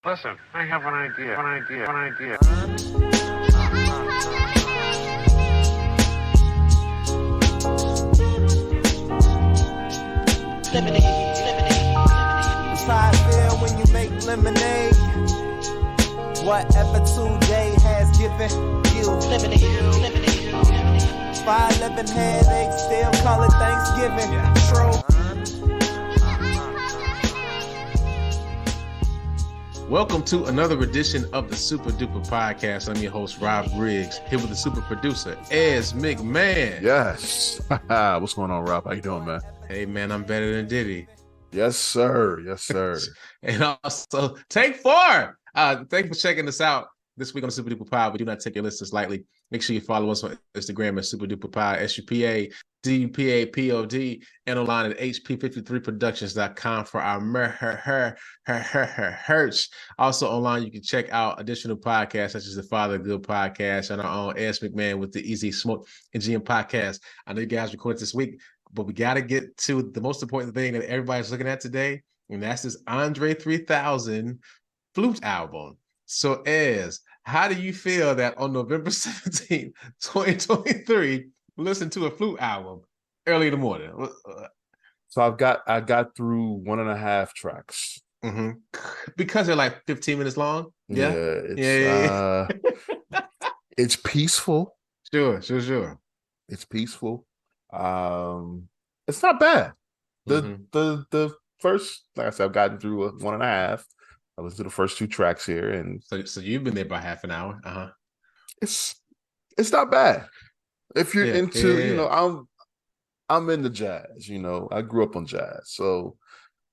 Listen, I have an idea. It's how I feel when you make lemonade. Whatever today has given you. 511 headaches, still call it Thanksgiving. True. Welcome to another edition of the Super Duper Podcast. I'm your host, Rob Riggs, here with the super producer, Ez McMahon. Yes. What's going on, Rob? How you doing, man? Hey, man, I'm better than Diddy. Yes, sir. Yes, sir. And also, take 4. Thank you for checking us out this week on the Super Duper Pod. We do not take your listeners lightly. Make sure you follow us on Instagram at Super Duper Pod, SUPADUPAPOD, and online at HP53productions.com for our merch. Also online, you can check out additional podcasts such as the Father Good Podcast and our own Ez McMahon with the Easy Smoke and GM Podcast. I know you guys recorded this week, but we got to get to the most important thing that everybody's looking at today, and that's this Andre 3000 Flute album. So, Ez, how do you feel that on November 17th, 2023, listen to a Flute album early in the morning? So I got through 1.5 tracks. Mm-hmm. Because they're like 15 minutes long. Yeah. It's peaceful. Sure. It's peaceful. It's not bad. The first, like I said, I've gotten through 1.5. I listened to the first 2 tracks here, and so you've been there by half an hour. It's not bad if you're into I'm into jazz. I grew up on jazz, so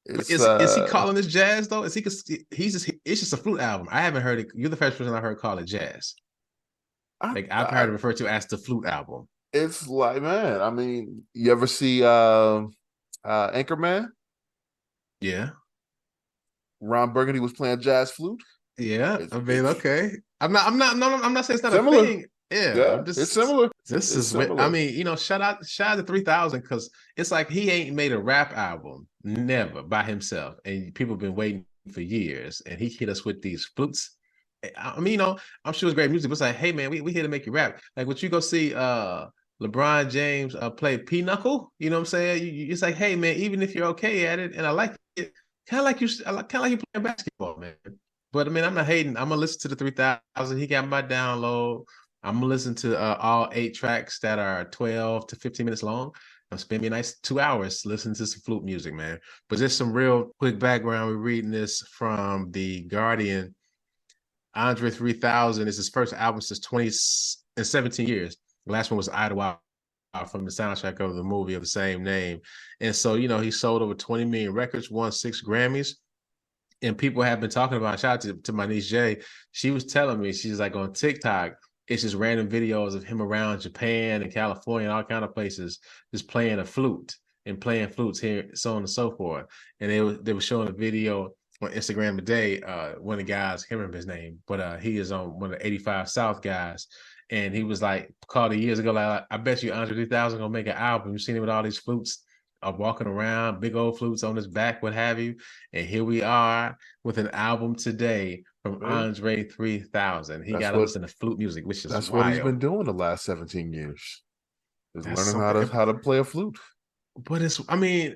it's, is he calling this jazz though? It's just a flute album. I haven't heard it. You're the first person I heard call it jazz. I've heard it referred to as the flute album. It's like, man, I mean, you ever see Anchorman? Yeah. Ron Burgundy was playing jazz flute. Yeah, okay. I'm not saying it's not similar. A thing. Yeah, it's similar. This is similar. I mean, shout out to 3000 because it's like he ain't made a rap album never by himself, and people have been waiting for years, and he hit us with these flutes. I mean, I'm sure it's great music, but it's like, hey man, we here to make you rap. Like, would you go see LeBron James play Pinochle? You know what I'm saying? It's like, hey man, even if you're okay at it, and I like it. Kind of like you playing basketball, man. But I mean, I'm not hating. I'm gonna listen to the 3000. He got my download. I'm gonna listen to all 8 tracks that are 12 to 15 minutes long. I'm spending me a nice 2 hours listening to some flute music, man. But just some real quick background. We're reading this from The Guardian. Andre 3000 is his first album since 17 years. The last one was Idlewild from the soundtrack of the movie of the same name. And so, he sold over 20 million records, won 6 Grammys. And people have been talking about, shout out to my niece Jay. She was telling me, she's like, on TikTok, it's just random videos of him around Japan and California and all kind of places just playing a flute and playing flutes here, so on and so forth. And they were showing a video on Instagram today. One of the guys, I can't remember his name, but he is on one of the 85 South guys. And he was like, called it years ago, like, I bet you Andre 3000 gonna make an album. You've seen him with all these flutes walking around, big old flutes on his back, what have you. And here we are with an album today from Andre 3000. He got us in the flute music, which is that's wild. What he's been doing the last 17 years. Is learning how to play a flute. But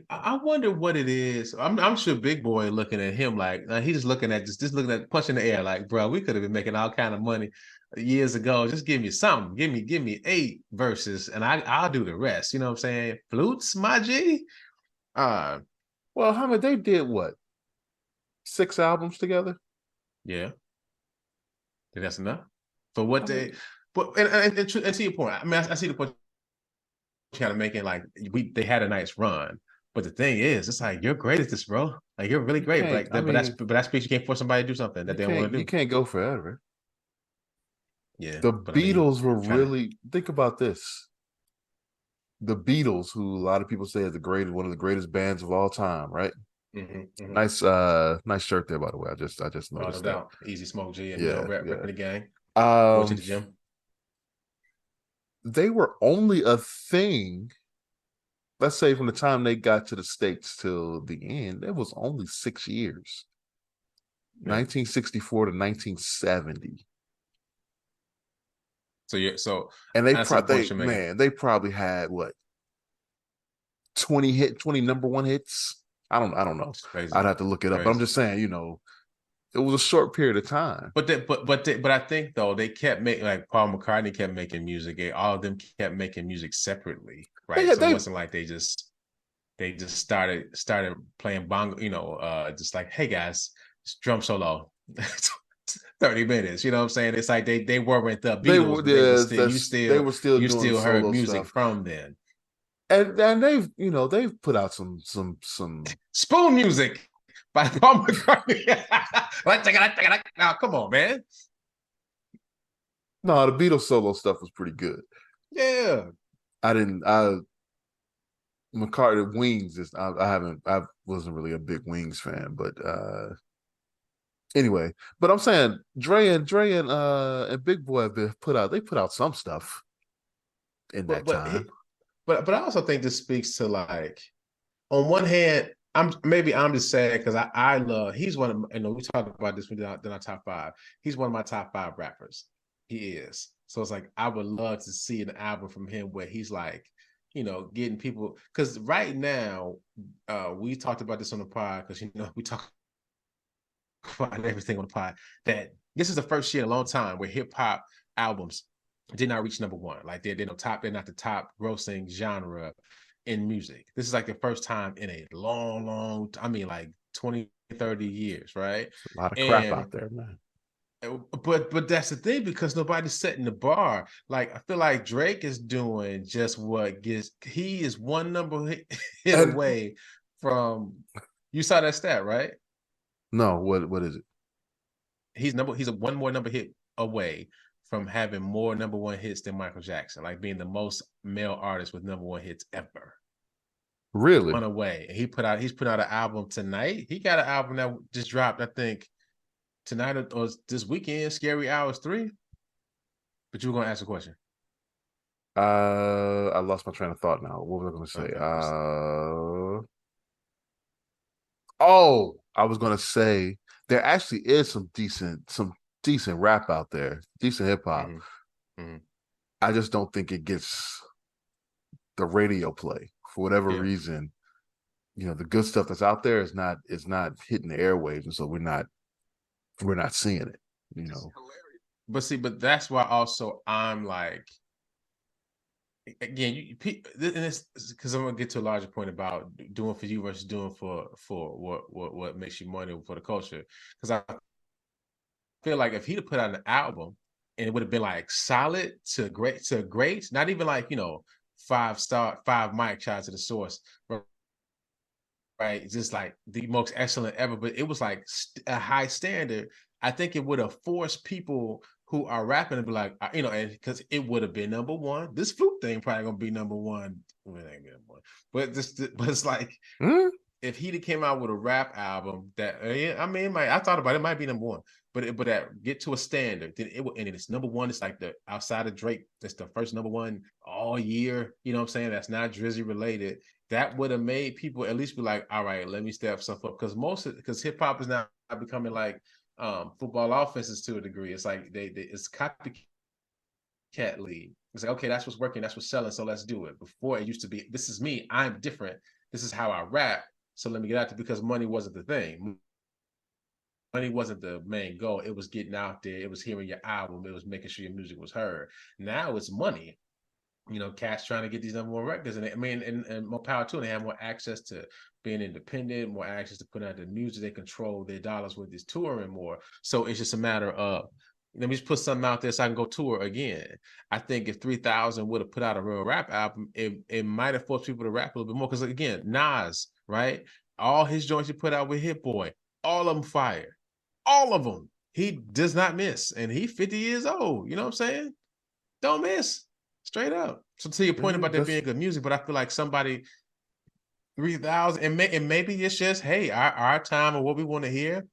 I wonder what it is. I'm sure Big Boy looking at him like he's just looking at just looking at punching the air like, bro, we could have been making all kind of money years ago. Just give me something. Give me 8 verses, and I'll do the rest. You know what I'm saying? Flutes, my G. Well, how many they did? What 6 albums together? Yeah, think that's enough for what they. But and to your point, I mean, I see the point. Kind of making like they had a nice run, but the thing is, it's like you're great at this, bro. Like you're really great. But that speaks, you can't force somebody to do something that they don't want to do. You can't go forever. Yeah, the Beatles were really think about this. The Beatles, who a lot of people say is one of the greatest bands of all time, right? Mm-hmm. Nice shirt there, by the way. I just noticed that. Easy Smoke G and repping the gang. Go to the gym. They were only a thing, let's say from the time they got to the States till the end, it was only 6 years. 1964 to 1970. So And they I see the point probably you're making. they probably had what 20 number one hits. I don't know. It's crazy. I'd have to look it up. But I'm just saying, it was a short period of time. But I think though they kept making, like Paul McCartney kept making music. All of them kept making music separately, right? So it wasn't like they just started playing bongo, just like, hey guys, it's drum solo. 30 minutes, you know what I'm saying? It's like they weren't the Beatles, but they were still doing heard solo music stuff from then. And they've put out some Spoon music by Paul McCartney. Now, come on, man. No, the Beatles solo stuff was pretty good. Yeah. McCartney Wings is I wasn't really a big Wings fan, but anyway. But I'm saying Dre and Big Boy have put out some stuff in that time. But I also think this speaks to, like, on one hand, I'm just saying because I love, he's one of, we talked about this within our top five. He's one of my top five rappers. He is. So it's like I would love to see an album from him where he's like, getting people, because right now, we talked about this on the pod because we talk about everything on the pod, that this is the first year in a long time where hip hop albums did not reach number one. Like they're not the top grossing genre in music. This is like the first time in a long, like 20, 30 years, right? There's a lot of crap out there, man. But that's the thing, because nobody's setting the bar. Like I feel like Drake is doing just what he is one number hit away from. You saw that stat, right? No, what is it? He's one more number hit away from having more number one hits than Michael Jackson, like being the most male artist with number one hits ever. Really? On away. And he's put out an album tonight. He got an album that just dropped, I think, tonight or this weekend, Scary Hours 3. But you were gonna ask a question. I lost my train of thought now. What was I gonna say? Okay. I was gonna say there actually is some decent rap out there, decent hip hop. Mm-hmm. Mm-hmm. I just don't think it gets the radio play for whatever reason. The good stuff that's out there is not hitting the airwaves, and so we're not seeing it. But that's why also I'm like, again, because I'm gonna get to a larger point about doing for you versus doing for what makes you money for the culture. Because I feel like if he'd have put out an album and it would have been like solid to great, not even like 5 mic shots to the source, right? Just like the most excellent ever, but it was like a high standard. I think it would have forced people who are rapping to be like, and because it would have been number one. This Flute thing probably gonna be number one. Well, it ain't number one, but it's like if he'd have came out with a rap album that, I thought about it, might be number one, but that get to a standard, then it will, and it's number one. It's like the outside of Drake, that's the first number one all year. You know what I'm saying? That's not Drizzy related. That would have made people at least be like, all right, let me step stuff up, because hip hop is now becoming like football offenses to a degree. It's like it's copycat league. It's like, okay, that's what's working, that's what's selling, so let's do it. Before it used to be, this is me, I'm different, this is how I rap, so let me get out there, because money wasn't the thing. Money wasn't the main goal. It was getting out there. It was hearing your album. It was making sure your music was heard. Now it's money. Cats trying to get these number one records, and and more power to them. They have more access to being independent, more access to putting out the music. They control their dollars with this touring more. So it's just a matter of, let me just put something out there so I can go tour again. I think if 3000 would have put out a real rap album, it might have forced people to rap a little bit more. Because again, Nas, right? All his joints he put out with Hit Boy, all of them fire. All of them. He does not miss. And he's 50 years old. You know what I'm saying? Don't miss. Straight up. So to your point about there being good music, but I feel like somebody 3000, and maybe it's just, hey, our time and what we want to hear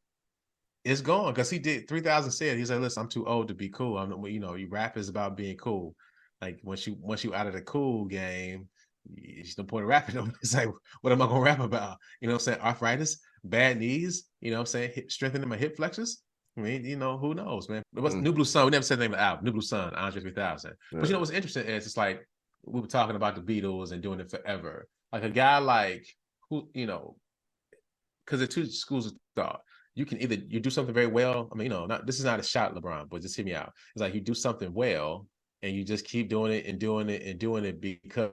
is gone. Because he did, 3000 said, he's like, listen, I'm too old to be cool. You rap is about being cool. Like once you out of the cool game, there's no point of rapping. It's like, what am I gonna rap about? You know what I'm saying? Arthritis? bad knees, you know what I'm saying, strengthening my hip flexors. I mean, you know, who knows, man. It was Mm. New Blue Sun. We never said the name of the album. New Blue Sun, Andre 3000. Yeah. But you know what's interesting is it's like we were talking about the Beatles and doing it forever. Like a guy like who, you know, because the two schools of thought. You can either you do something very well. I mean, you know, this is not a shot, LeBron, but just hear me out. It's like you do something well and you just keep doing it and doing it and doing it because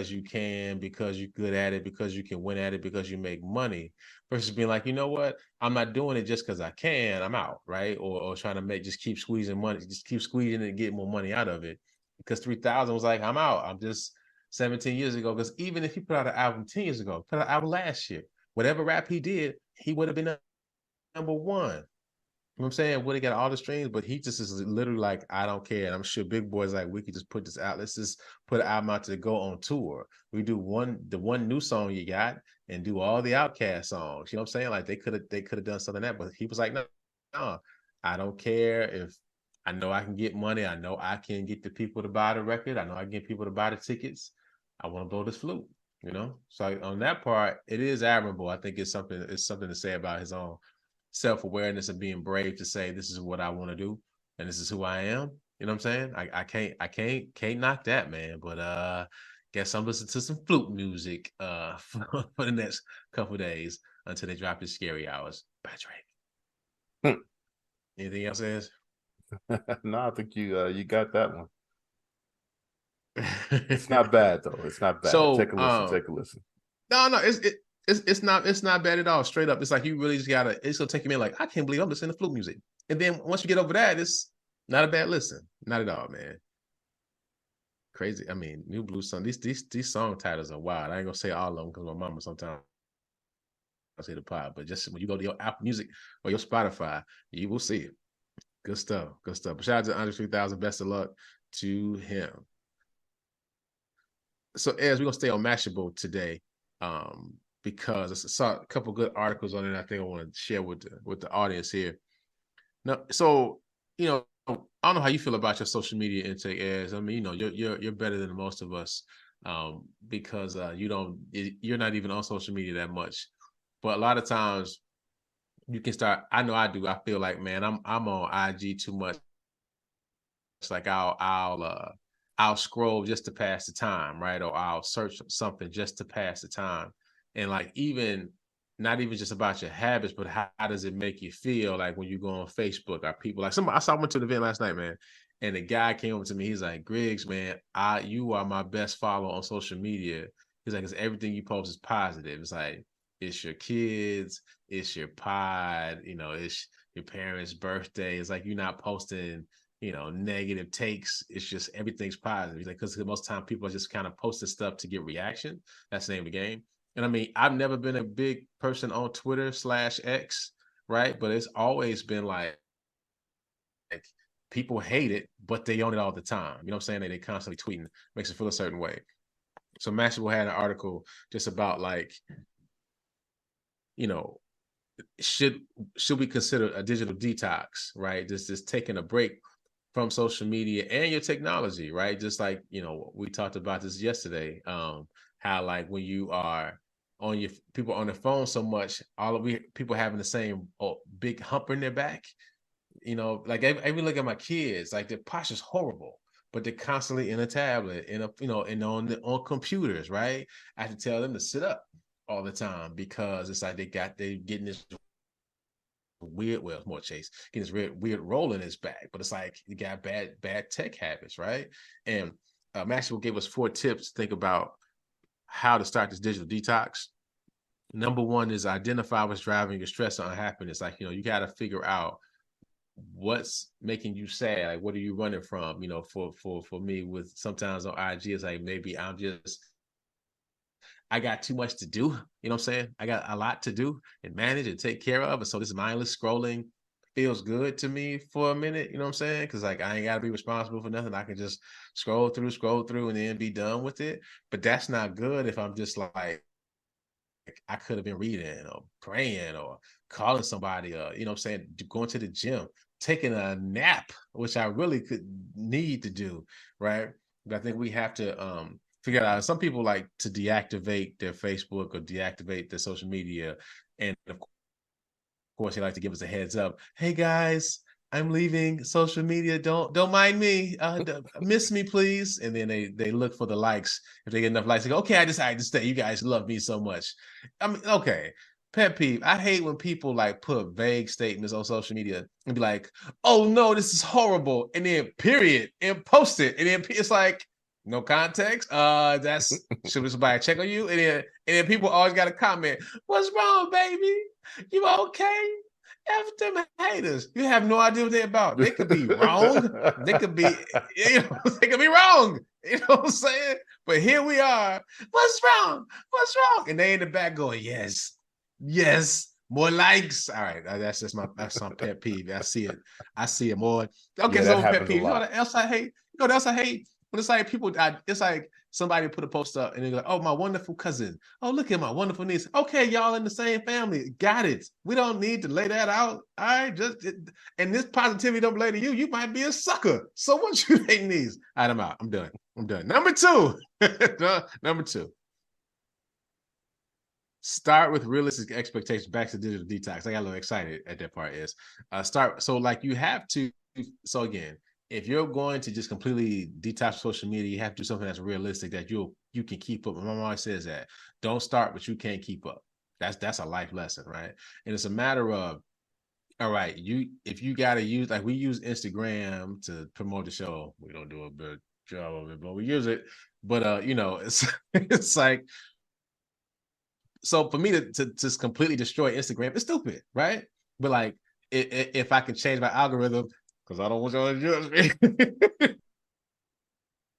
you can, because you're good at it, because you can win at it, because you make money, versus being like, you know what, I'm not doing it just because I can, I'm out, right? Or trying to just keep squeezing money, just keep squeezing it and get more money out of it. Because 3000 was like, I'm out. I'm just 17 years ago. Because even if he put out an album 10 years ago, put out an album last year, whatever rap he did, he would have been number one. You know what I'm saying? Would have got all the streams, but he just is literally like, I don't care. And I'm sure Big Boy's like, we could just put this out. Let's just put an album out to go on tour. We do the one new song you got and do all the Outkast songs. You know what I'm saying? Like they could have done something like that, but he was like, no, I don't care if I know I can get money. I know I can get the people to buy the record. I know I can get people to buy the tickets. I want to blow this flute, you know? So on that part, it is admirable. I think it's something to say about his own self-awareness and being brave to say, this is what I want to do and this is who I am. You know what I'm saying? I can't knock that, man. But guess I'm listening to some flute music for the next couple of days until they drop his Scary Hours by Drake. Anything else, is? No, I think you got that one. It's not bad though. It's not bad. So take a listen. Take a listen. No, it's not bad at all. Straight up, it's like you really just gotta. It's gonna take you in like, I can't believe I'm listening to flute music, and then once you get over that, it's not a bad listen. Not at all, man. Crazy. I mean, New Blue Sun. These song titles are wild. I ain't gonna say all of them because my mama sometimes I say the pod, but just when you go to your Apple Music or your Spotify, you will see it. Good stuff. Good stuff. But shout out to Andre 3000. Best of luck to him. So as we're gonna stay on Mashable today, because I saw a couple good articles on it. I think I want to share with the audience here. Now, so you know, I don't know how you feel about your social media intake. As I mean, you know, you're better than most of us, because you're not even on social media that much. But a lot of times you can start. I know I do. I feel like, man, I'm on IG too much. It's like I'll scroll just to pass the time, right? Or I'll search something just to pass the time. And like even not even just about your habits, but how does it make you feel like when you go on Facebook? Are people like I went to the event last night, man, and the guy came over to me. He's like, Griggs, man, you are my best follower on social media. He's like, 'cause everything you post is positive. It's like it's your kids, it's your pod, you know, it's your parents' birthday. It's like you're not posting, you know, negative takes. It's just everything's positive. He's like, because most time people are just kind of posting stuff to get reaction. That's the name of the game. And I mean, I've never been a big person on Twitter/X, right? But it's always been like people hate it, but they own it all the time. You know what I'm saying? They constantly tweeting, makes it feel a certain way. So Mashable had an article just about like, you know, should we consider a digital detox, right? Just taking a break from social media and your technology, right? Just like, you know, we talked about this yesterday, how like when you are on your people on their phone so much, people having the same big hump in their back, you know, like I even look at my kids, like their posture's horrible, but they're constantly in a tablet, and on computers, right? I have to tell them to sit up all the time because it's like they getting this weird, well, it's more Chase getting this weird roll in his back, but it's like you got bad tech habits, right? And Maxwell gave us 4 tips to think about how to start this digital detox. Number 1 is identify what's driving your stress or unhappiness. Like, you know, you got to figure out what's making you sad. Like, what are you running from? You know, for me, with sometimes on IG, it's like maybe I got too much to do. You know what I'm saying? I got a lot to do and manage and take care of. And so this mindless scrolling feels good to me for a minute. You know what I'm saying? Because like I ain't got to be responsible for nothing. I can just scroll through, and then be done with it. But that's not good if I'm just like I could have been reading or praying or calling somebody, or, you know what I'm saying, going to the gym, taking a nap, which I really could need to do, right? But I think we have to figure out. Some people like to deactivate their Facebook or deactivate their social media And of course, he likes to give us a heads up. Hey guys, I'm leaving social media. Don't mind me. Miss me, please. And then they look for the likes. If they get enough likes, they go, okay, I decided to stay. You guys love me so much. I mean, okay. Pet peeve. I hate when people like put vague statements on social media and be like, oh no, this is horrible. And then period and post it. And then it's like, no context. That's should somebody check on you? And then people always got to comment, what's wrong, baby? You okay? F them haters. You have no idea what they're about. They could be wrong. They could be, they could be wrong. You know what I'm saying? But here we are. What's wrong? What's wrong? And they in the back going, yes, more likes. All right, that's my pet peeve. I see it more. Okay, so pet peeve. You know what else I hate? You know what else I hate? When it's like people, it's like somebody put a post up and they're like, oh, my wonderful cousin. Oh, look at my wonderful niece. Okay, y'all in the same family. Got it. We don't need to lay that out. All right, and this positivity don't relate to you. You might be a sucker. So what you think needs? All right, I'm out. I'm done. Number two. Number two. Start with realistic expectations. Back to digital detox. I got a little excited at that part is start. So like you have to, so again, if you're going to just completely detox social media, you have to do something that's realistic that you can keep up. My mom always says that. Don't start what you can't keep up. That's a life lesson, right? And it's a matter of, all right, if you gotta use, like we use Instagram to promote the show. We don't do a good job of it, but we use it. But it's like, so for me to just completely destroy Instagram, it's stupid, right? But like if I can change my algorithm, because I don't want y'all to judge me.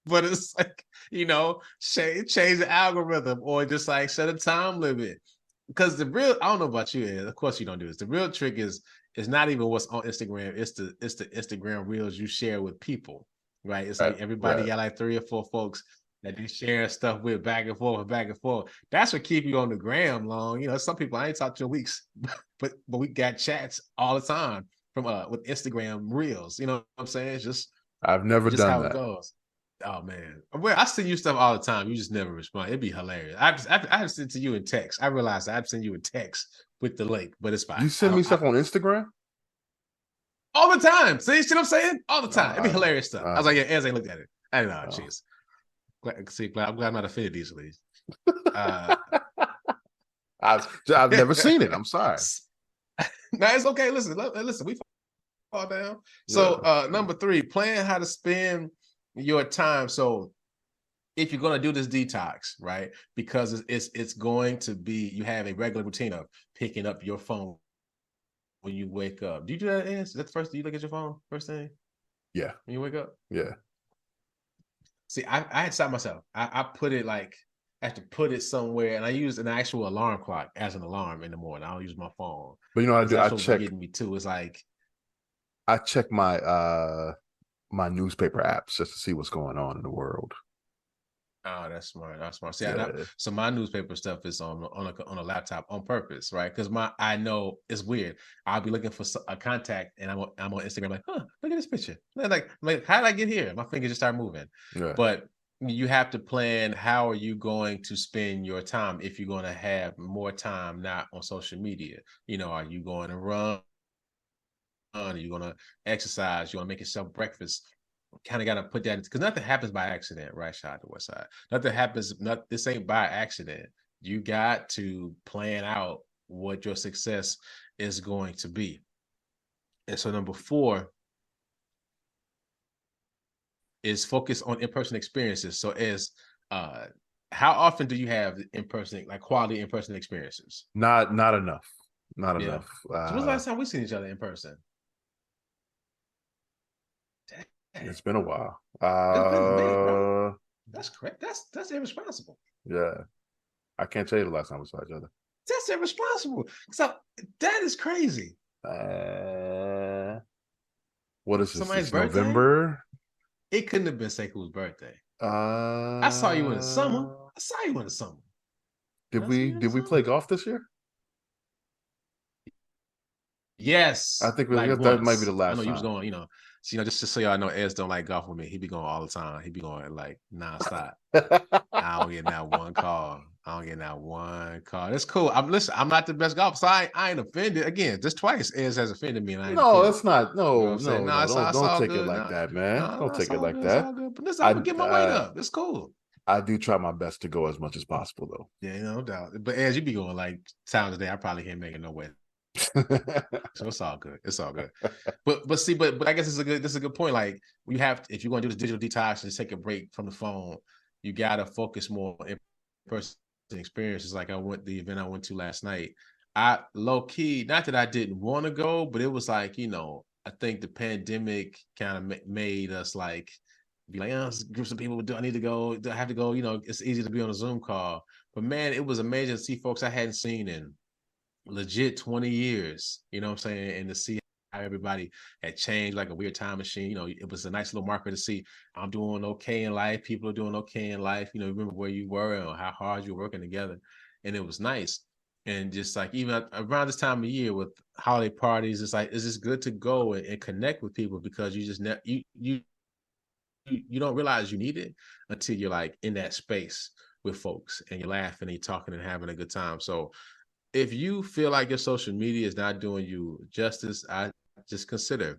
But it's like, change the algorithm or just like set a time limit. Because I don't know about you, Ed, of course you don't do this. The real trick is not even what's on Instagram. It's the Instagram reels you share with people, right? It's like everybody got like 3 or 4 folks that they share stuff with back and forth. That's what keep you on the gram long. Some people I ain't talked to in weeks, but we got chats all the time from with Instagram reels. You know what I'm saying? It's just I've never done how that. It goes. Oh man, well, I send you stuff all the time. You just never respond. It'd be hilarious. I've sent to you in text. I realized I've sent you a text with the link, but it's fine. You send me stuff on Instagram all the time. See what I'm saying? All the time. It'd be hilarious stuff. I was like, yeah, Ez ain't looked at it. I don't know. Jeez. I'm glad I'm not offended easily. I've never seen it. I'm sorry. No, it's okay. Listen, we fall down. So number 3, plan how to spend your time. So if you're going to do this detox, right, because it's going to be, you have a regular routine of picking up your phone when you wake up. Do you do that, Is that the first thing you look at your phone first thing? Yeah. When you wake up? Yeah. See, I had to stop myself. I put it like, I have to put it somewhere, and I use an actual alarm clock as an alarm in the morning. I don't use my phone. But you know what I do? I check. Getting me too. It's like I check my my newspaper apps just to see what's going on in the world. Oh, that's smart. That's smart. See, so my newspaper stuff is on a laptop on purpose, right? Because I know it's weird. I'll be looking for a contact, and I'm on Instagram, like, look at this picture. Like, how did I get here? My fingers just start moving. Yeah. But you have to plan, how are you going to spend your time if you're going to have more time not on social media? Are you going to run? Are you going to exercise? You want to make yourself breakfast? Kind of got to put that, because nothing happens by accident, right? Shot to West Side. Nothing happens. This ain't by accident. You got to plan out what your success is going to be. And so number 4 is focus on in-person experiences. So how often do you have in-person, like quality in-person experiences? Not enough. Not enough. So when's the last time we seen each other in person? It's been a while. It's been a minute, bro. That's correct. That's irresponsible. Yeah. I can't tell you the last time we saw each other. That's irresponsible. So that is crazy. What is this? Somebody's birthday? November? It couldn't have been Seku's birthday. I saw you in the summer. Did we play golf this year? Yes. I think that might be the last I know time. you was going, just so y'all know, Ez don't like golf with me. He be going all the time. He be going like nonstop. I don't get that one call. I don't get not one call. That's cool. I'm not the best golfer, so I ain't offended. Again, just twice Ez has offended me, and I ain't No, offended. that's not. You know what No, I'm saying? no, No, no. it's Don't all take it good. like No, that, man. no, Don't it's take it all like good. It's that. all good. But listen, I'm gonna get my weight up. It's cool. I do try my best to go as much as possible, though. Yeah, no doubt. But as you be going like times a day, I probably can't make it no way. So it's all good. It's all good. But see, but I guess this is a good point. Like you have, if you're going to do this digital detox and take a break from the phone, you gotta focus more in person experiences. Like the event I went to last night. I low key, not that I didn't want to go, but it was like, I think the pandemic kind of made us like be like, oh, groups of people, do I need to go? Do I have to go? It's easy to be on a Zoom call. But man, it was amazing to see folks I hadn't seen in legit 20 years, you know what I'm saying? And to see how everybody had changed like a weird time machine, it was a nice little marker to see I'm doing okay in life. People are doing okay in life. Remember where you were and how hard you were working together. And it was nice. And just like even around this time of year with holiday parties, it's like, it's just good to go and connect with people because you just you don't realize you need it until you're like in that space with folks and you're laughing and you're talking and having a good time. So if you feel like your social media is not doing you justice, I just consider,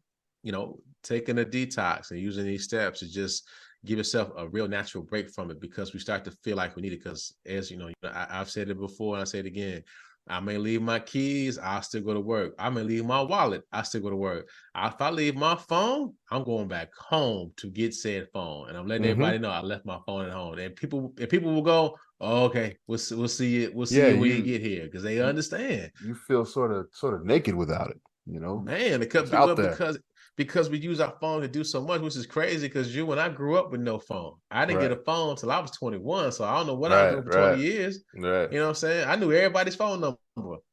taking a detox and using these steps to just give yourself a real natural break from it because we start to feel like we need it. Because as I've said it before and I say it again, I may leave my keys, I'll still go to work. I may leave my wallet, I still go to work. If I leave my phone, I'm going back home to get said phone, and I'm letting everybody know I left my phone at home. And people will go, oh, okay, we'll see you. We'll see you when you get here because they understand. You feel sort of naked without it, Man, it could be out there. because we use our phone to do so much, which is crazy. Because when I grew up with no phone, I didn't get a phone till I was 21, so I don't know what I was doing for 20 years. Right. You know what I'm saying? I knew everybody's phone number,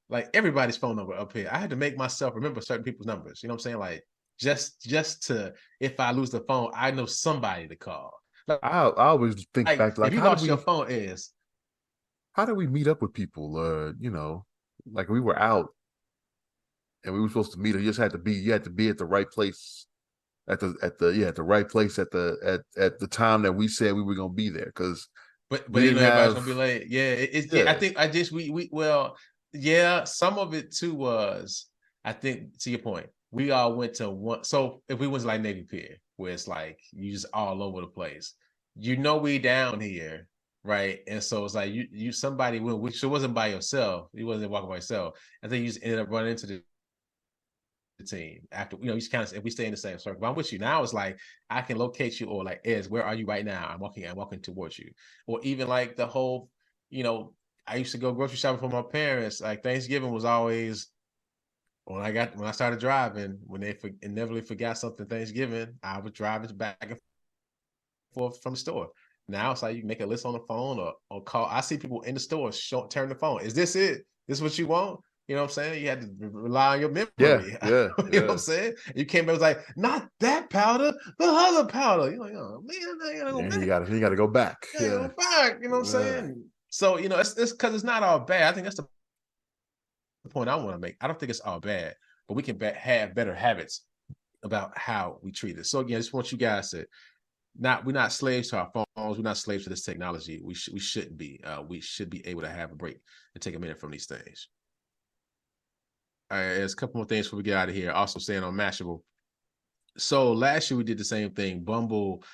like everybody's phone number up here. I had to make myself remember certain people's numbers. You know what I'm saying? Like just to, if I lose the phone, I know somebody to call. Like, I always think back to if you lost your phone, how did we meet up with people? Like we were out and we were supposed to meet. You had to be at the right place at the right place at the time that we said we were gonna be there. Because but everybody's gonna be late. Yeah, I think I just some of it too was, I think, to your point, we all went to one. So if we went to like Navy Pier, where it's like you just all over the place, we down here, right? And so it's like you somebody went, which it wasn't by yourself. You wasn't walking by yourself. I think you just ended up running into the team after, you just kind of, if we stay in the same circle. But I'm with you now. It's like I can locate you, or like, Ez, where are you right now? I'm walking towards you. Or even like the whole, I used to go grocery shopping for my parents. Like Thanksgiving was always, when I started driving, when they inevitably forgot something Thanksgiving, I would drive it back and forth from the store. Now it's like you make a list on the phone or call. I see people in the store turn the phone. Is this it? This is what you want? You know what I'm saying? You had to rely on your memory. Yeah. You know what I'm saying? You came back, it was like, not that powder, the other powder. You're like, oh man, I gotta go back. You gotta go back. Go back. You know what I'm saying? So, it's because it's not all bad. I think that's the point I want to make. I don't think it's all bad, but we can have better habits about how we treat it. So again, I just want you guys to we're not slaves to our phones. We're not slaves to this technology. We shouldn't be. We should be able to have a break and take a minute from these things. All right, there's a couple more things before we get out of here. Also staying on Mashable. So last year we did the same thing. Bumble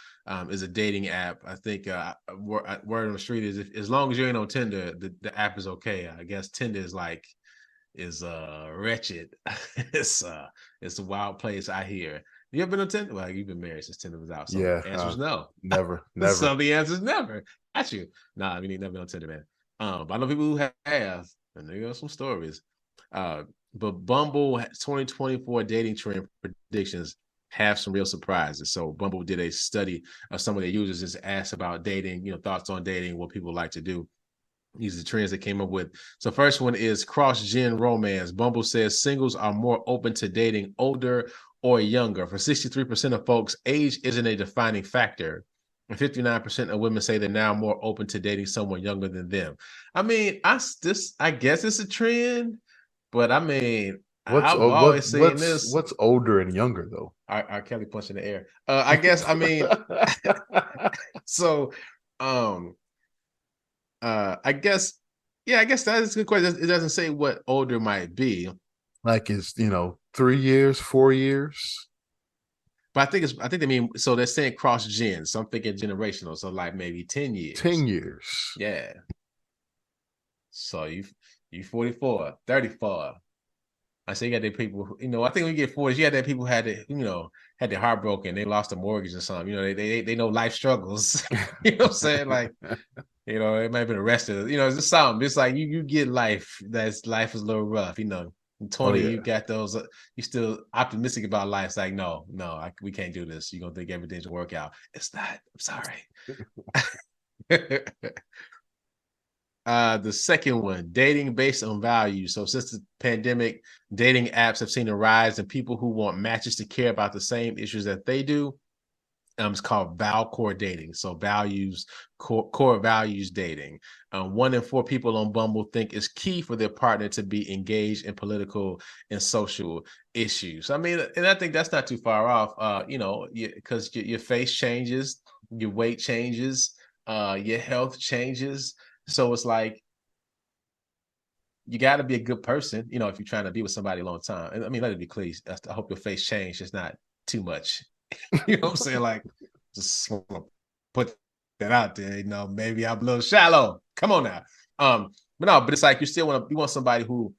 is a dating app. I think word on the street is, as long as you ain't on Tinder, the app is okay. I guess Tinder is wretched. It's a wild place, I hear. You ever been on Tinder? Well, you've been married since Tinder was out. So the answer is no. Never. So the answer is never. Got you. Nah, I mean, never been on Tinder, man. But I know people who have, and there go some stories. But Bumble 2024 dating trend predictions have some real surprises. So Bumble did a study of some of their users, just asked about dating, thoughts on dating, what people like to do. These are the trends they came up with. So first one is cross-gen romance. Bumble says singles are more open to dating older or younger. For 63% of folks, age isn't a defining factor. And 59% of women say they're now more open to dating someone younger than them. I mean, I guess it's a trend. But I mean, I've always seen this. What's older and younger though? R. Kelly punch in the air. I guess, I mean, so I guess, yeah, I guess that is a good question. It doesn't say what older might be. Like it's 3 years, 4 years. But I think they mean, so they're saying cross gen. So I'm thinking generational. So like maybe 10 10 years. years. Yeah. So you 44, 34. I say you got that people, I think when you get 40s, you got that people had it, had their heart broken, they lost a mortgage or something. They know life struggles. You know what I'm saying? Like, it might have been arrested. It's just something. It's like you get life. Life is a little rough. In 20, yeah. you got those. You still optimistic about life. It's like no, we can't do this. You're gonna think everything's gonna work out. It's not. I'm sorry. The second one, dating based on value. So since the pandemic, dating apps have seen a rise in people who want matches to care about the same issues that they do. It's called core dating. So core values dating. 1 in 4 people on Bumble think it's key for their partner to be engaged in political and social issues. I mean, and I think that's not too far off. Because your face changes, your weight changes, your health changes. So it's like you got to be a good person, if you're trying to be with somebody a long time. And I mean, let it be clear. I hope your face change. It's not too much. You know what I'm saying? Like, just want to put that out there. Maybe I'm a little shallow. Come on now. But it's like you want somebody who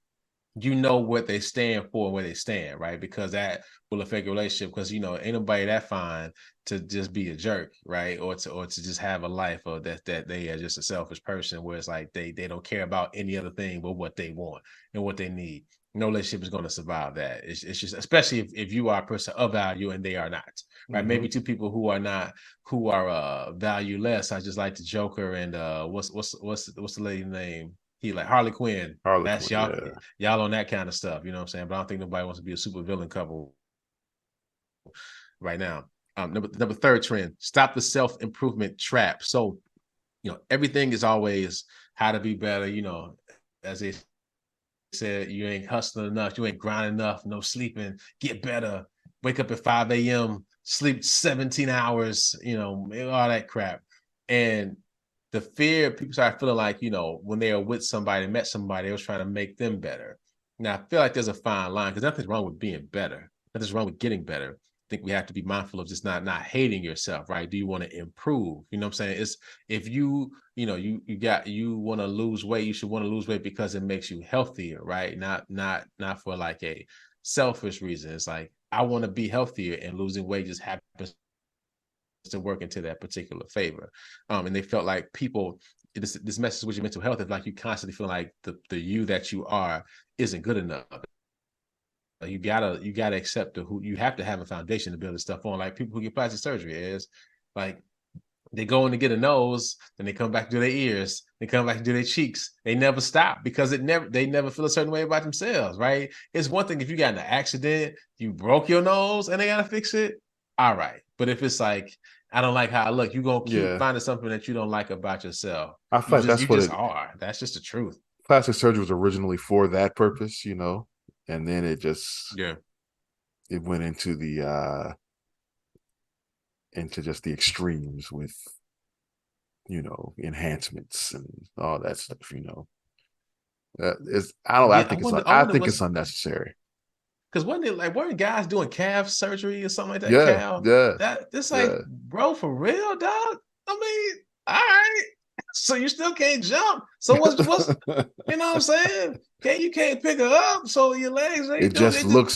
what they stand for, where they stand, right? Because that will affect your relationship. Because ain't nobody that fine to just be a jerk, right? Or to just have a life, or that they are just a selfish person, where it's like they don't care about any other thing but what they want and what they need. No relationship is going to survive that. It's just, especially if you are a person of value and they are not, right? Mm-hmm. Maybe two people who are valueless. I just like the Joker and what's the lady's name? He like Harley Quinn. That's y'all. Yeah. Y'all on that kind of stuff. You know what I'm saying? But I don't think nobody wants to be a super villain couple right now. Number third trend: stop the self-improvement trap. So, everything is always how to be better. As they said, you ain't hustling enough, you ain't grinding enough, no sleeping, get better, wake up at 5 a.m., sleep 17 hours, all that crap. And the fear, people start feeling like, when they are with somebody, met somebody, they was trying to make them better. Now, I feel like there's a fine line, because nothing's wrong with being better. Nothing's wrong with getting better. I think we have to be mindful of just not hating yourself, right? Do you want to improve? You know what I'm saying? It's if you want to lose weight, you should want to lose weight because it makes you healthier, right? Not for like a selfish reason. It's like, I want to be healthier, and losing weight just happens to work into that particular favor. And they felt like people, this message with your mental health is like you constantly feel like the you that you are isn't good enough. You gotta accept who you have to have a foundation to build this stuff on. Like people who get plastic surgery is like, they go in to get a nose, then they come back to do their ears, they come back to do their cheeks. They never stop because they never feel a certain way about themselves, right? It's one thing if you got in an accident, you broke your nose and they gotta fix it. All right. But if it's like, I don't like how I look, you're gonna keep finding something that you don't like about yourself. I feel like that's what it are. That's just the truth. Plastic surgery was originally for that purpose, and then it just it went into the into just the extremes with enhancements and all that stuff. I think it's unnecessary. Because weren't guys doing calf surgery or something like that? This bro, for real, dog. I mean, all right. So you still can't jump. So what's you know what I'm saying? You can't pick her up. So your legs they just look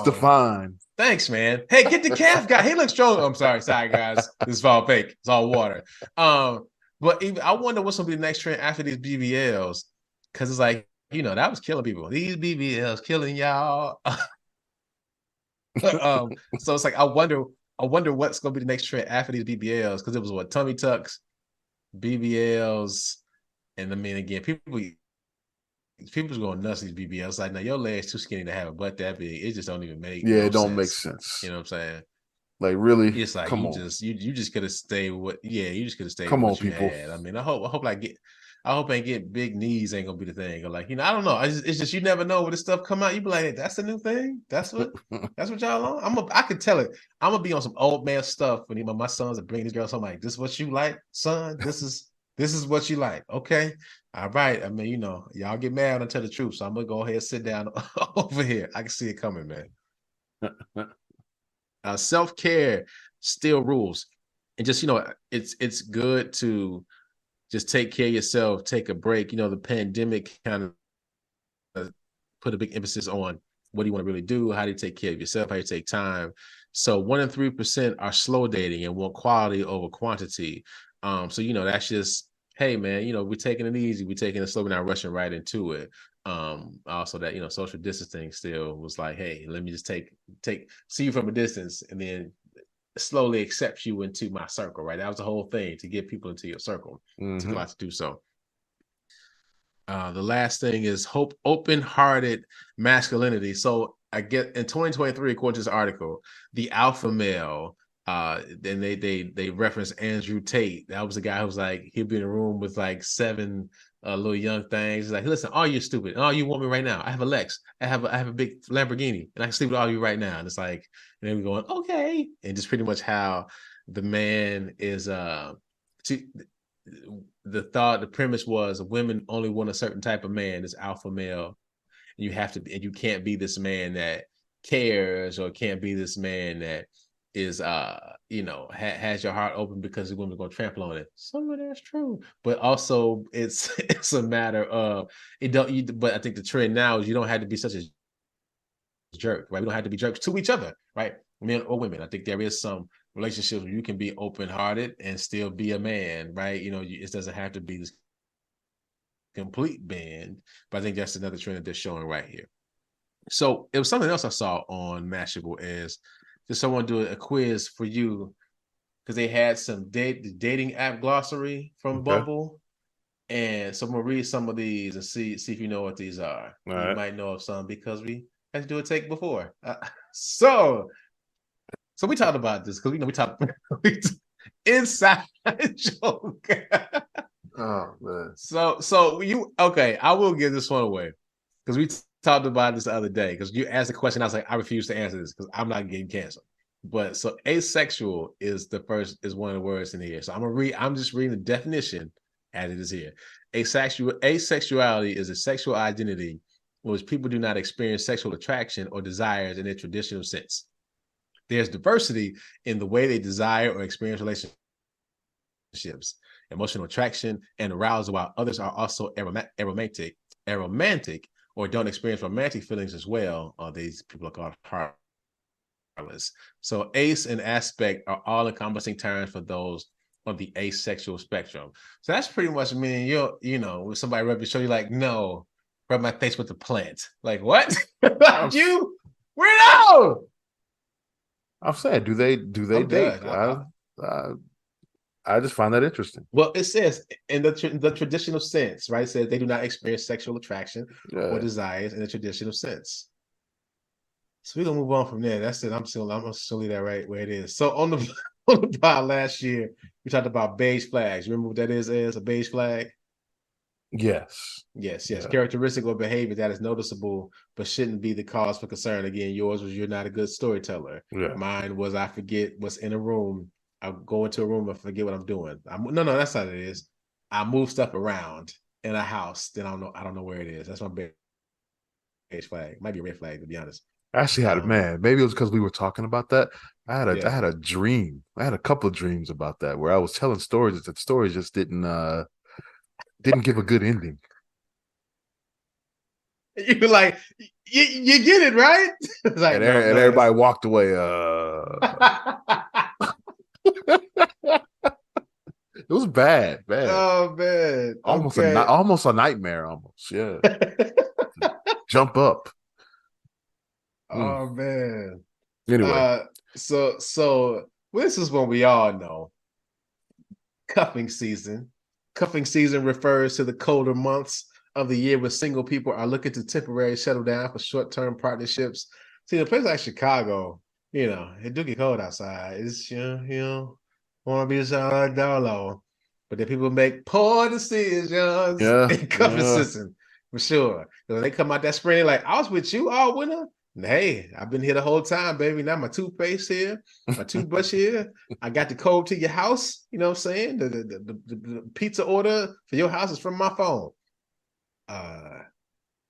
defined. Thanks, man. Hey, get the calf guy. He looks strong. I'm sorry, guys. This is all fake. It's all water. But even I wonder what's gonna be the next trend after these BBLs, because it's like, that was killing people. These BBLs killing y'all. So it's like I wonder what's gonna be the next trend after these BBLs, because it was tummy tucks, BBLs, and I mean, again, people's going nuts these BBLs. Like, now your leg's too skinny to have a butt that big. It just don't even make it don't make sense. You know what I'm saying? Like, really? It's like you just could have stayed with you just could have stayed come with on, what you people. had. I mean, I hope ain't get big knees ain't gonna be the thing. Or like, I don't know. It's just you never know when this stuff come out. You be like, hey, that's the new thing. That's what y'all on. I could tell it. I'm gonna be on some old man stuff when my sons are bringing these girls home. Like, this is what you like, son. This is This is what you like. Okay. All right. I mean, you know, y'all get mad and tell the truth. So I'm gonna go ahead and sit down over here. I can see it coming, man. Self-care still rules. And just, you know, it's good to just take care of yourself, take a break. You know, the pandemic kind of put a big emphasis on what do you want to really do, how do you take care of yourself, how you take time. So 1 in 3% are slow dating and want quality over quantity. So, you know, that's just, hey man, you know, we're taking it easy, we're taking it slow, we're not rushing right into it. Also that, you know, social distancing still was like, hey, let me just see you from a distance and then slowly accept you into my circle, right? That was the whole thing, to get people into your circle. It took a lot to do so. The last thing is open-hearted masculinity. So I get in 2023, according to this article, the alpha male, then they reference Andrew Tate. That was the guy who was like, he'd be in a room with like 7 little young things. He's like, listen, all you stupid, all you want me right now. I have a Lex, I have a big Lamborghini, and I can sleep with all you right now. And it's like, and then we're going, okay, and just pretty much how the man is the premise was women only want a certain type of man, this alpha male. And you can't be this man that cares, or can't be this man that is you know, has your heart open because the women are going to trample on it. Some of that's true, but also it's a matter of but I think the trend now is you don't have to be such a jerk, right? We don't have to be jerks to each other, right? Men or women. I think there is some relationships where you can be open-hearted and still be a man, right? You know, it doesn't have to be this complete band, but I think that's another trend that they're showing right here. So it was something else I saw on Mashable is just someone do a quiz for you, because they had some dating app glossary from Bumble. And so I'm gonna read some of these and see if you know what these are. You might know of some because we had to do a take before. So we talked about this because we talked inside joke. Oh man. So you okay? I will give this one away because we talked about this the other day, because you asked a question. I was like, I refuse to answer this because I'm not getting canceled. But so asexual is one of the words in here. So I'm just reading the definition as it is here. Asexuality is a sexual identity in which people do not experience sexual attraction or desires in their traditional sense. There's diversity in the way they desire or experience relationships, emotional attraction, and arousal, while others are also aromantic, or don't experience romantic feelings as well. These people are called heartless. So ace and aspect are all encompassing terms for those on the asexual spectrum. So that's pretty much meaning you know, when somebody rub your shoulder, you're like, no, rub my face with the plant. Like, what? Like you? Weirdo! I'm saying, do they date? I just find that interesting. Well, it says in the traditional sense, right? It says they do not experience sexual attraction or desires in the traditional sense. So we're gonna move on from there. That's it. I'm gonna still leave that right where it is. So on the pod last year, we talked about beige flags. Remember what that is a beige flag? Yes. Characteristic or behavior that is noticeable but shouldn't be the cause for concern. Again, yours was you're not a good storyteller. Mine was I forget what's in a room. I go into a room and forget what I'm doing. No, that's not what it is. I move stuff around in a house, then I don't know where it is. That's my beige flag. Might be a red flag, to be honest. I actually had maybe it was because we were talking about that. I had a dream. I had a couple of dreams about that where I was telling stories that stories just didn't give a good ending. You were like, you get it, right? Like, and everybody walked away. It was bad. Oh man, almost a nightmare. Almost, yeah. Jump up. Oh man. Anyway, so this is what we all know. Cuffing season. Cuffing season refers to the colder months of the year when single people are looking to temporarily settle down for short-term partnerships. See, a place like Chicago, you know, it do get cold outside. It's you know, want to be a dollar, but then people make poor decisions in cuffing season for sure. When they come out that spring, like I was with you all winter. Hey, I've been here the whole time, baby. Now my toothpaste here, my toothbrush here. I got the code to your house. You know what I'm saying? The pizza order for your house is from my phone.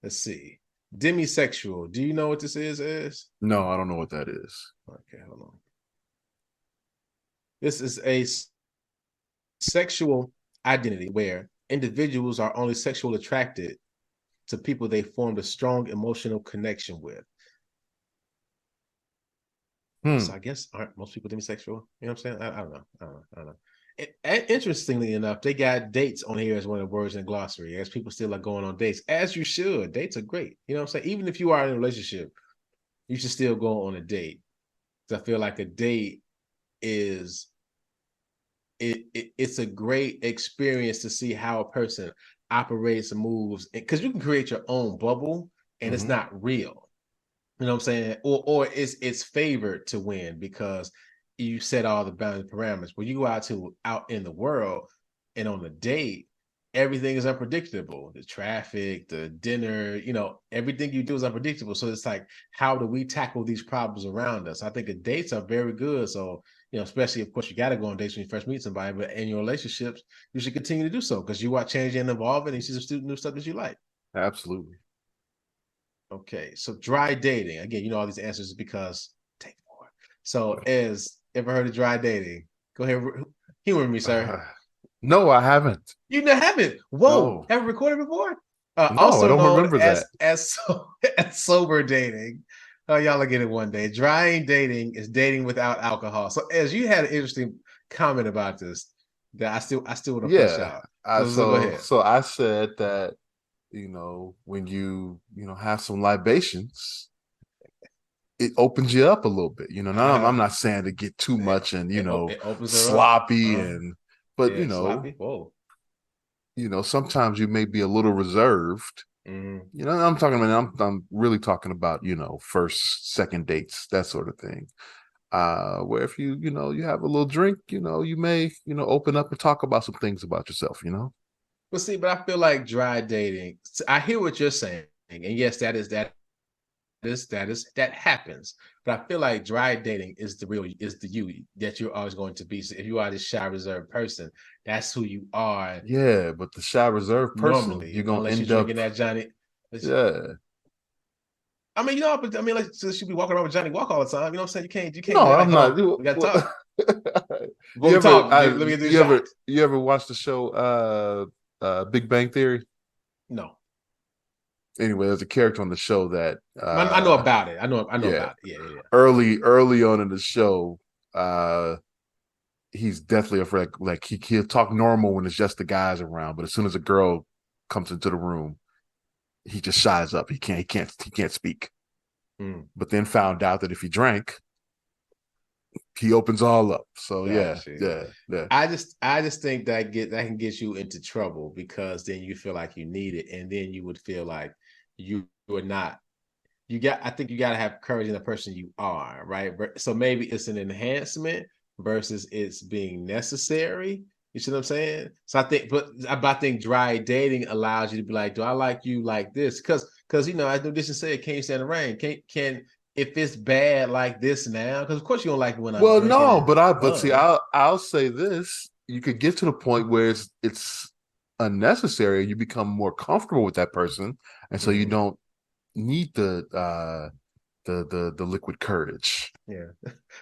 Let's see. Demisexual. Do you know what this is? No, I don't know what that is. Okay, hold on. This is a sexual identity where individuals are only sexually attracted to people they formed a strong emotional connection with. So I guess aren't most people demisexual? You know what I'm saying? I don't know. Interestingly enough, they got dates on here as one of the words in the glossary, as people still are going on dates, as you should. Dates are great. You know what I'm saying? Even if you are in a relationship, you should still go on a date. I feel like a date is it's a great experience to see how a person operates and moves, because you can create your own bubble and it's not real. You know what I'm saying? Or it's favored to win because you set all the boundary parameters. When you go out in the world and on a date, everything is unpredictable. The traffic, the dinner, everything you do is unpredictable. So it's like, how do we tackle these problems around us? I think the dates are very good. So, especially, of course, you got to go on dates when you first meet somebody, but in your relationships, you should continue to do so because you are changing and evolving and you see some new stuff that you like. Absolutely. Okay, so dry dating. Again, all these answers is because take more. So, ever heard of dry dating? Go ahead, humor me, sir. No, I haven't. You haven't? Whoa, No. Ever recorded before? No, I Also don't known remember that. as sober dating. Oh, y'all will get it one day. Dry dating is dating without alcohol. So, as you had an interesting comment about this that I still want to flesh out. So go ahead. So I said that when you have some libations, it opens you up a little bit. Now I'm not saying to get too much and sloppy but sloppy. Whoa. Sometimes you may be a little reserved. I'm talking about. I'm really talking about first, second dates, that sort of thing. Where if you have a little drink, you may open up and talk about some things about yourself. But see, I feel like dry dating. I hear what you're saying, and yes, that happens. But I feel like dry dating is the you that you're always going to be. So if you are this shy, reserved person, that's who you are. Yeah, but the shy, reserved person, normally, you're gonna unless end you're up drinking that Johnny. Yeah. I mean, like, so she'll be walking around with Johnny Walk all the time. You know what I'm saying? You can't. No, do it. I'm not. We gotta talk. You ever watch the show Big Bang Theory? No. Anyway, there's a character on the show that I know about it. I know about it. Yeah. Early on in the show, he's definitely afraid. Like he'll talk normal when it's just the guys around, but as soon as a girl comes into the room, he just shies up. He can't speak. But then found out that if he drank, he opens all up. So yeah. I just think that can get you into trouble because then you feel like you need it, and then you would feel like you are not. I think you got to have courage in the person you are, right? So maybe it's an enhancement versus it's being necessary. You see what I'm saying? So I think dry dating allows you to be like, do I like you like this? Because as New Edition said, can you stand the rain? Can if it's bad like this now? Because of course you don't like when I'm drinking. No, but see, I'll say this: you could get to the point where it's unnecessary. You become more comfortable with that person, and so you don't need the liquid courage. Yeah.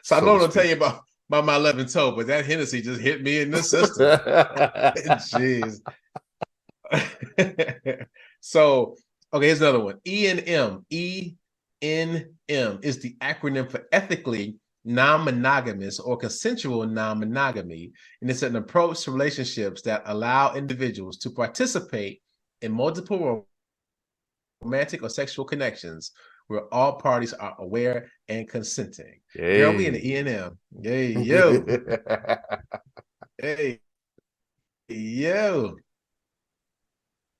So I know what I'm telling you about my 11th toe, but that Hennessy just hit me in the system. Jeez. So, okay, here's another one. E&M. E&M is the acronym for ethically non-monogamous or consensual non-monogamy, and it's an approach to relationships that allow individuals to participate in multiple romantic or sexual connections where all parties are aware and consenting. Hey. Girl, we in the E&M. Hey, yo. Hey, yo.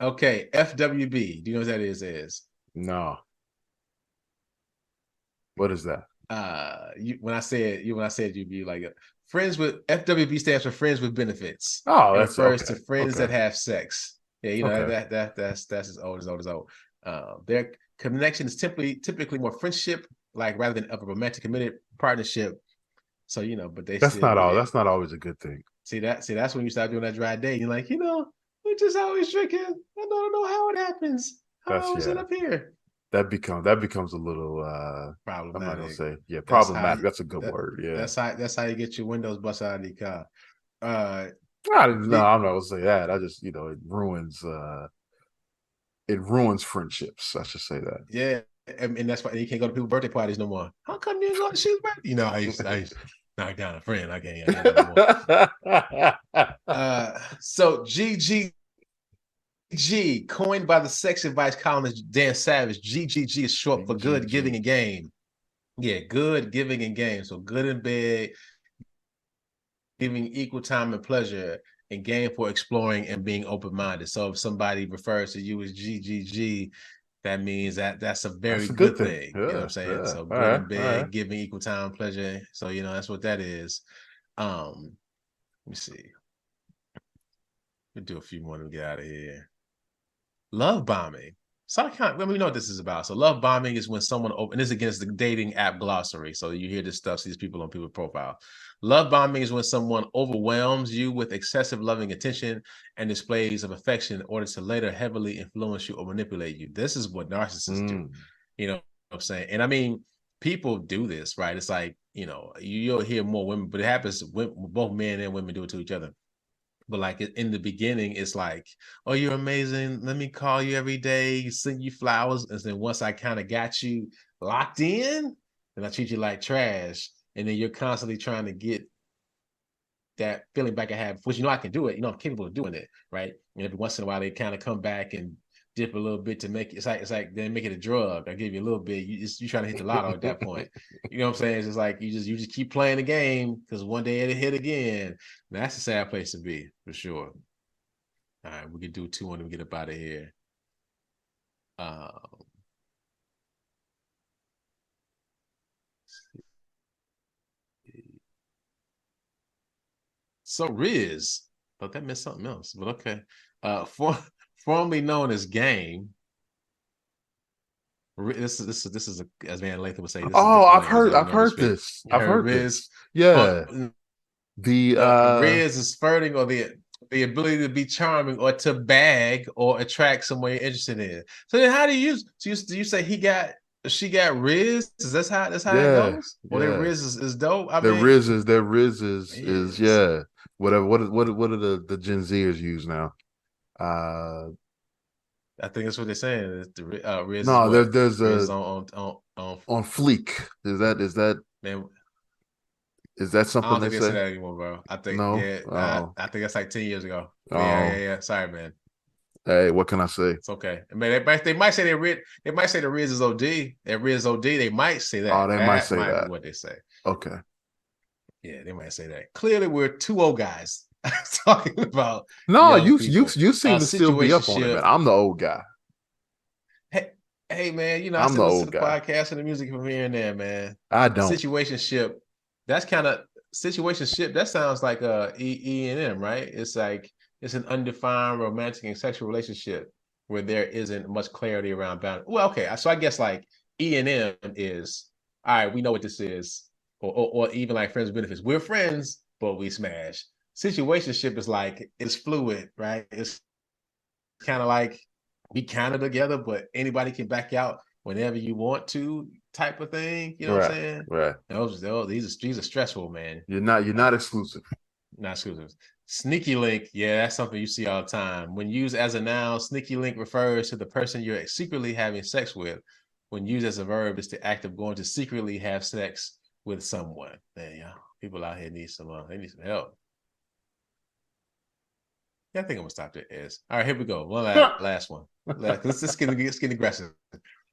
Okay, FWB. Do you know what that is? No. What is that? When I said you'd be like friends with FWB stands for friends with benefits. Oh, it that's refers okay. to friends that have sex. Yeah, Okay. that's as old as old. They're Connection is typically more friendship, like rather than of a romantic committed partnership. So, but they That's still not get all. it. That's not always a good thing. See, that's when you start doing that dry day. You're like, we're just always drinking. I don't know how it happens. How I always end up here. That becomes a little problematic. I'm not gonna say That's problematic. That's a good word. Yeah. That's how you get your windows busted out of your car. No, I'm not gonna say that. I just it ruins friendships. I should say that. Yeah, and that's why you can't go to people's birthday parties no more. How come you didn't go to She's birthday? I used to knock down a friend. I can't no more. So GGG, coined by the sex advice columnist Dan Savage, GGG is short for good, giving, and game. Yeah, good, giving, and game. So good in bed, giving equal time and pleasure, and game for exploring and being open-minded. So if somebody refers to you as GGG, that means that's a very good thing. Yeah, you know what I'm saying? Yeah. So good in bed, giving equal time, pleasure. So that's what that is. Let me see. We'll do a few more to get out of here. Love bombing. So let me know what this is about. So love bombing is when someone and this is against the dating app glossary. So you hear this stuff, see these people on people's profile. Love bombing is when someone overwhelms you with excessive loving attention and displays of affection in order to later heavily influence you or manipulate you. This is what narcissists do. You know what I'm saying? And I mean, people do this, right? It's like, you'll hear more women, but it happens when both men and women do it to each other. But like in the beginning, it's like, oh, you're amazing. Let me call you every day, send you flowers. And then once I kind of got you locked in, then I treat you like trash. And then you're constantly trying to get that feeling back I had, which I can do it. I'm capable of doing it, right? And every once in a while, they kind of come back and dip a little bit to make it. It's like then make it a drug. I give you a little bit. You're trying to hit the lotto at that point. You know what I'm saying? It's just like you just keep playing the game because one day it'll hit again. And that's a sad place to be for sure. All right, we can do 2 when we get up out of here. So Riz, but that meant something else. But okay. Formerly known as Game. This is as Van Lathan would say. I've heard this. Yeah. The Riz is flirting or the ability to be charming or to bag or attract someone you're interested in. So then how do you use? Do you say she got Riz? Is that's how it goes? Or their Riz is dope? Their Riz is yeah. Whatever. What are the Gen Zers use now? I think that's what they're saying. The Riz. No, there's Riz a on Fleek. Is that man? Is that something I don't think they say say that anymore, bro? I think I think that's like 10 years ago. Yeah. Sorry, man. Hey, what can I say? It's okay. I mean, they might say they might say the Riz is OD. That Riz OD. They might say that. Oh, they might say that. Be what they say. Okay. Yeah, they might say that. Clearly, we're 2 old guys talking about. No, you seem to still be up on it, man. I'm the old guy. Hey, man. I still listen to the podcast and the music from here and there, man. I don't. Situationship. That's kind of situationship. That sounds like E&M, right? It's like it's an undefined romantic and sexual relationship where there isn't much clarity around boundaries. Well, okay. So I guess like E&M is, all right, we know what this is. Or even like friends with benefits. We're friends, but we smash. Situationship is like, it's fluid, right? It's kind of like we kind of together, but anybody can back out whenever you want to type of thing. You know what I'm saying? Right. These are stressful, man. You're not exclusive. Not exclusive. Sneaky link, yeah, that's something you see all the time. When used as a noun, sneaky link refers to the person you're secretly having sex with. When used as a verb, it's the act of going to secretly have sex with someone. Man, y'all, people out here need some help. Yeah, I think I'm gonna stop there. All right, here we go. One last one. Let's get aggressive.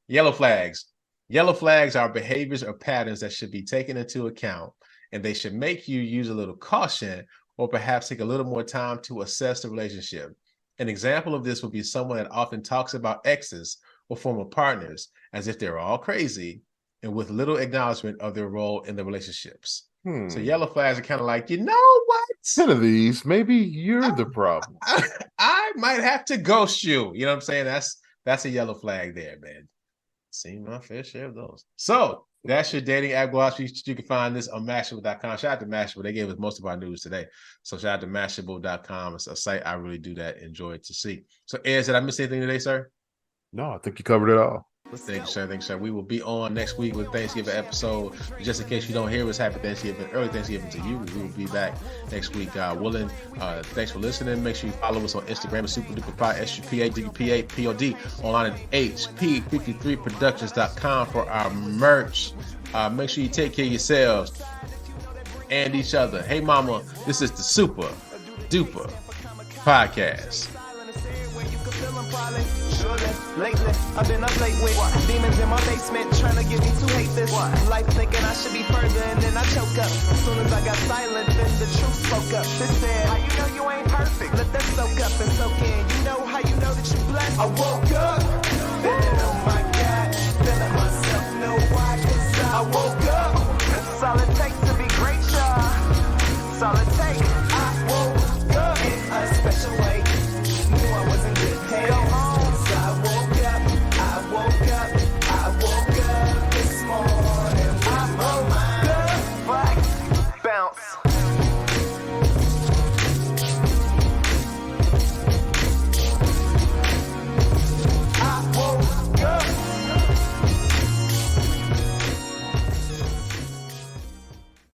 Yellow flags. Yellow flags are behaviors or patterns that should be taken into account, and they should make you use a little caution or perhaps take a little more time to assess the relationship. An example of this would be someone that often talks about exes or former partners as if they're all crazy and with little acknowledgement of their role in the relationships. So yellow flags are kind of like, you know what? 10 of these, maybe you're the problem. I might have to ghost you. You know what I'm saying? That's a yellow flag there, man. Seen my fair share of those. So that's your dating app glossary. You can find this on Mashable.com. Shout out to Mashable. They gave us most of our news today. So shout out to Mashable.com. It's a site I really do that enjoy to see. So Ed, did I miss anything today, sir? No, I think you covered it all. Thank you, sir. Thank you, sir. We will be on next week with Thanksgiving episode. Just in case you don't hear us, happy Thanksgiving, early Thanksgiving to you. We will be back next week. Willing. Thanks for listening. Make sure you follow us on Instagram at Super Duper Pod, SUPADUPAPOD, online at HP53productions.com for our merch. Make sure you take care of yourselves and each other. Hey, mama, this is the Super Duper Podcast. Lately, I've been up late with demons in my basement trying to get me to hate this life, thinking I should be first.